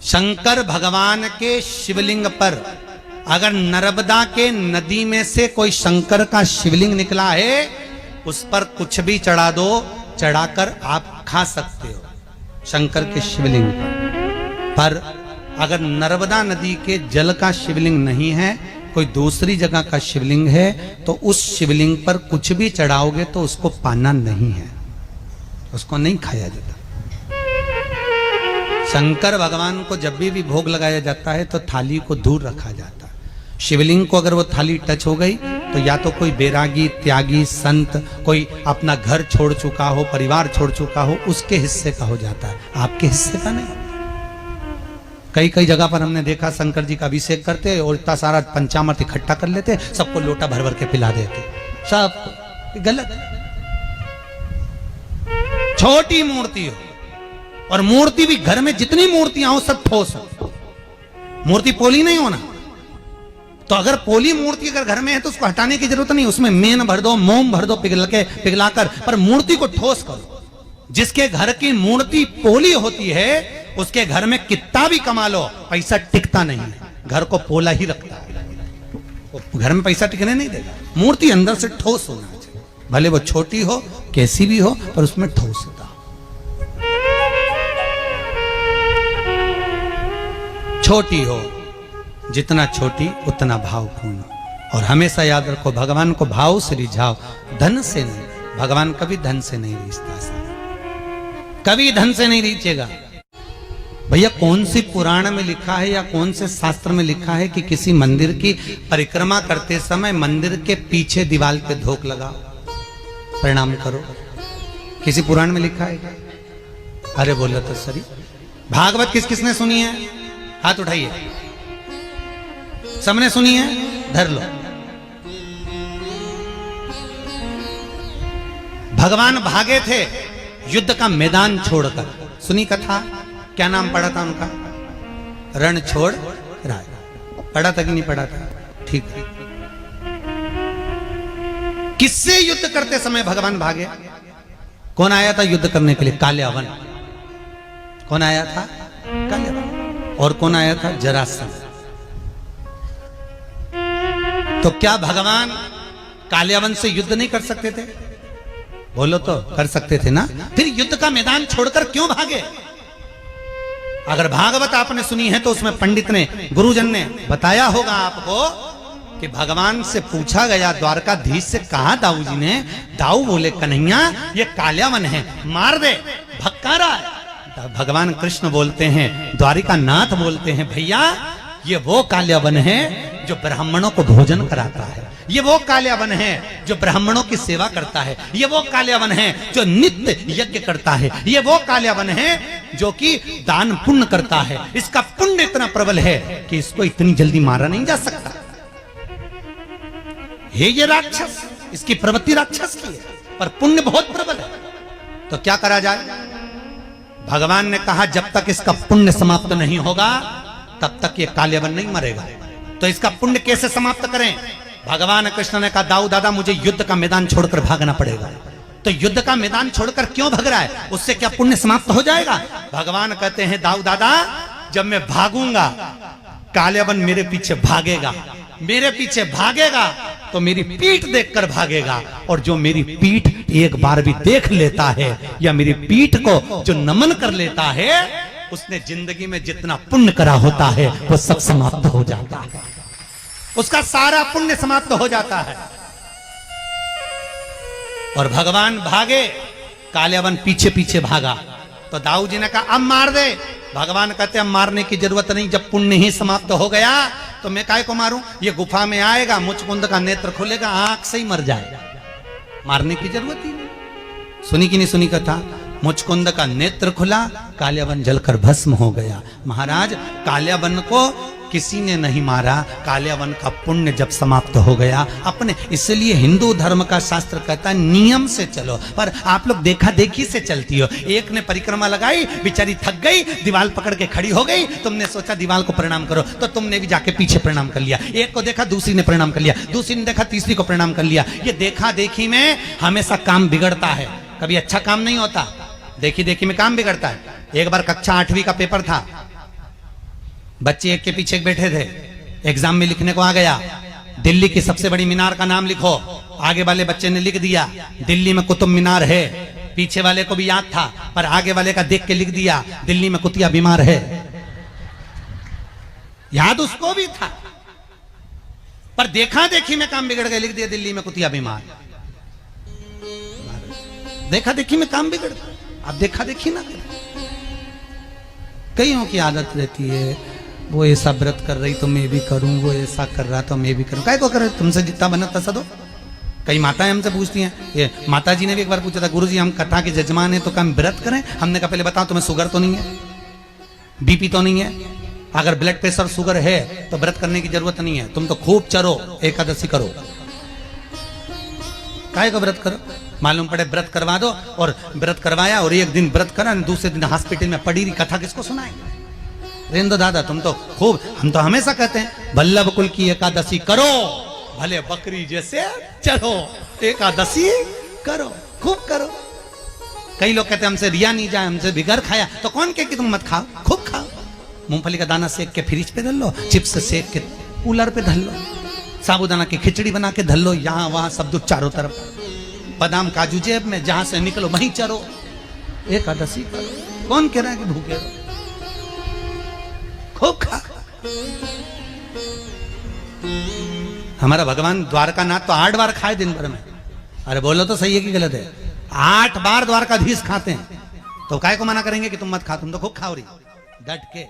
शंकर भगवान के शिवलिंग पर अगर नर्मदा के नदी में से कोई शंकर का शिवलिंग निकला है, उस पर कुछ भी चढ़ा दो, चढ़ाकर आप खा सकते हो शंकर के शिवलिंग पर। अगर नर्मदा नदी के जल का शिवलिंग नहीं है, कोई दूसरी जगह का शिवलिंग है, तो उस शिवलिंग पर कुछ भी चढ़ाओगे तो उसको पाना नहीं है, उसको नहीं खाया जाता। शंकर भगवान को जब भी भोग लगाया जाता है तो थाली को दूर रखा जाता है। शिवलिंग को अगर वो थाली टच हो गई तो या तो कोई बैरागी, त्यागी, संत, कोई अपना घर छोड़ चुका हो, परिवार छोड़ चुका हो, उसके हिस्से का हो जाता है, आपके हिस्से का नहीं। कई कई जगह पर हमने देखा शंकर जी का अभिषेक करते और इतना सारा पंचामृत इकट्ठा कर लेते, सबको लोटा भर भर के पिला देते, सब गलत। छोटी मूर्ति हो, और मूर्ति भी घर में जितनी मूर्तियां हो सब ठोस हो, मूर्ति पोली नहीं होना। तो अगर पोली मूर्ति अगर घर में है तो उसको हटाने की जरूरत नहीं, उसमें मेन भर दो, मोम भर दो पिघलाकर, पर मूर्ति को ठोस करो। जिसके घर की मूर्ति पोली होती है उसके घर में कितना भी कमा लो, पैसा टिकता नहीं है, घर को पोला ही रखता है, घर में पैसा टिकने नहीं देगा। मूर्ति अंदर से ठोस होना चाहिए, भले वो छोटी हो, कैसी भी हो, पर उसमें ठोस होता। छोटी हो, जितना छोटी उतना भावपूर्ण। और हमेशा याद रखो, भगवान को भाव से रिझाओ, धन से नहीं। भगवान कभी धन से नहीं रिझता, कभी धन से नहीं रिझेगा। भैया कौन सी पुराण में लिखा है या कौन से शास्त्र में लिखा है कि किसी मंदिर की परिक्रमा करते समय मंदिर के पीछे दीवार पे धोख लगाओ, प्रणाम करो? किसी पुराण में लिखा है क्या? अरे बोलो तो सही। भागवत किस किसने सुनी है? हाथ उठाइए। सबने सुनी है? धर लो। भगवान भागे थे युद्ध का मैदान छोड़कर, सुनी कथा? क्या नाम पड़ा था उनका? रण छोड़ राय। पढ़ा था कि नहीं पढ़ा था? ठीक है। किससे युद्ध करते समय भगवान भागे? कौन आया था युद्ध करने के लिए? काल्यावन। कौन आया था? काल्यावन। और कौन आया था? जरासंध। तो क्या भगवान काल्यावन से युद्ध नहीं कर सकते थे? बोलो तो, कर सकते थे ना? फिर युद्ध का मैदान छोड़कर क्यों भागे? अगर भागवत आपने सुनी है तो उसमें पंडित ने, गुरुजन ने बताया होगा आपको कि भगवान से पूछा गया द्वारकाधीश से, कहा दाऊ जी ने? दाऊ बोले, कन्हैया ये काल्यावन है, मार दे, भक्का रहा है। भगवान कृष्ण बोलते हैं, द्वारिका नाथ बोलते हैं, भैया ये वो काल्यावन है जो ब्राह्मणों को भोजन कराता है, ये वो काल्यावन है जो ब्राह्मणों की सेवा करता है, ये वो काल्यावन है जो नित्य यज्ञ करता है, ये वो काल्यावन है जो कि दान पुण्य करता है। इसका पुण्य इतना प्रबल है कि इसको इतनी जल्दी मारा नहीं जा सकता। ये राक्षस, इसकी प्रवृत्ति राक्षस की है, पर पुण्य बहुत प्रबल है। तो क्या करा जाए? भगवान ने कहा जब तक इसका पुण्य समाप्त नहीं होगा तब तक ये काल्यावन नहीं मरेगा। तो इसका पुण्य कैसे समाप्त करें? भगवान कृष्ण ने कहा, दाऊ दादा मुझे युद्ध का मैदान छोड़कर भागना पड़ेगा। तो युद्ध का मैदान छोड़कर क्यों भाग रहा है? उससे क्या पुण्य समाप्त हो जाएगा? भगवान कहते हैं, दाऊ दादा जब मैं भागूंगा काल्यावन मेरे पीछे भागेगा, मेरे पीछे भागेगा तो मेरी पीठ देखकर भागेगा, और जो मेरी पीठ एक बार भी देख लेता है या मेरी पीठ को जो नमन कर लेता है, उसने जिंदगी में जितना पुण्य करा होता है वो सब समाप्त हो जाता है, उसका सारा पुण्य समाप्त हो जाता है। और भगवान भागे, काल्यावन पीछे पीछे भागा। तो दाऊ जी ने कहा अब मार दे। भगवान कहते अब मारने की जरूरत नहीं, जब पुण्य ही समाप्त हो गया तो मैं काहे को मारूं? ये गुफा में आएगा, मुचकुंद का नेत्र खुलेगा, आंख से ही मर जाएगा, मारने की जरूरत ही नहीं। सुनी कि नहीं सुनी कथा? मुचकुंद का नेत्र खुला, काल्यावन जलकर भस्म हो गया। महाराज काल्यावन को किसी ने नहीं मारा, काल्यावन का पुण्य जब समाप्त हो गया अपने। इसलिए हिंदू धर्म का शास्त्र कहता है नियम से चलो, पर आप लोग देखा देखी से चलती हो। एक ने परिक्रमा लगाई, बेचारी थक गई, दीवार पकड़ के खड़ी हो गई, तुमने सोचा दीवार को प्रणाम करो तो तुमने भी जाके पीछे प्रणाम कर लिया। एक को देखा, दूसरी ने प्रणाम कर लिया, दूसरी ने देखा, तीसरी को प्रणाम कर लिया। ये देखा देखी में हमेशा काम बिगड़ता है, कभी अच्छा काम नहीं होता। देखी देखी में काम बिगड़ता है। एक बार कक्षा 8वीं का पेपर था, बच्चे एक के पीछे एक बैठे थे, एग्जाम में लिखने को आ गया, दिल्ली की सबसे बड़ी मीनार का नाम लिखो। आगे वाले बच्चे ने लिख दिया दिल्ली में कुतुब मीनार है। पीछे वाले को भी याद था, पर आगे वाले का देख के लिख दिया दिल्ली में कुतिया बीमार है। याद उसको भी था, पर देखा देखी में काम बिगड़ गया, लिख दिया दिल्ली में कुतिया बीमार। देखा देखी में काम बिगड़ गया। आप देखा देखी ना करें। कईयों की आदत रहती है, वो ऐसा व्रत कर रही तो मैं भी करूं, वो ऐसा कर रहा तो मैं भी करूं। काय को करे, तुमसे जितना बना तसा दो। कई माताएं हमसे पूछती हैं, ये माता जी ने भी एक बार पूछा था, गुरुजी हम कथा के जजमान हैं तो क्या हम व्रत करें? हमने कहा पहले बताओ तुम्हें शुगर तो नहीं है, बीपी तो नहीं है? अगर ब्लड प्रेशर शुगर है तो व्रत करने की जरूरत नहीं है, तुम तो खूब चरो, एकादशी करो। काय को व्रत करो? मालूम पड़े व्रत करवा दो, और व्रत करवाया और एक दिन व्रत करा, दूसरे दिन हॉस्पिटल में पड़ी रही, कथा किसको सुनाएंगे? रेंदो दादा तुम तो खूब, हम तो हमेशा कहते हैं वल्लभ कुल की एकादशी करो, भले बकरी जैसे चलो, एकादशी करो, खूब करो। कई लोग कहते हैं हमसे रिया नहीं जाए, हमसे बिगर खाया, तो कौन कहे कि तुम मत खाओ, खूब खाओ। मूंगफली का दाना सेक के फ्रिज पे धल लो, चिप्स सेक के कूलर पे धल लो, साबूदाना की खिचड़ी बना के धल लो, यहाँ वहां सब दो चारों तरफ, बादाम काजू जेब में, जहां से निकलो वहीं चरो, एकादशी करो। कौन कह रहा है कि भूखे रहो? खूब खा। हमारा भगवान द्वारकानाथ तो 8 बार खाए दिन भर में। अरे बोलो तो सही है कि गलत है? 8 बार द्वारकाधीश खाते हैं, तो काय को मना करेंगे कि तुम मत खा? तुम तो खूब खाओ रही डट के।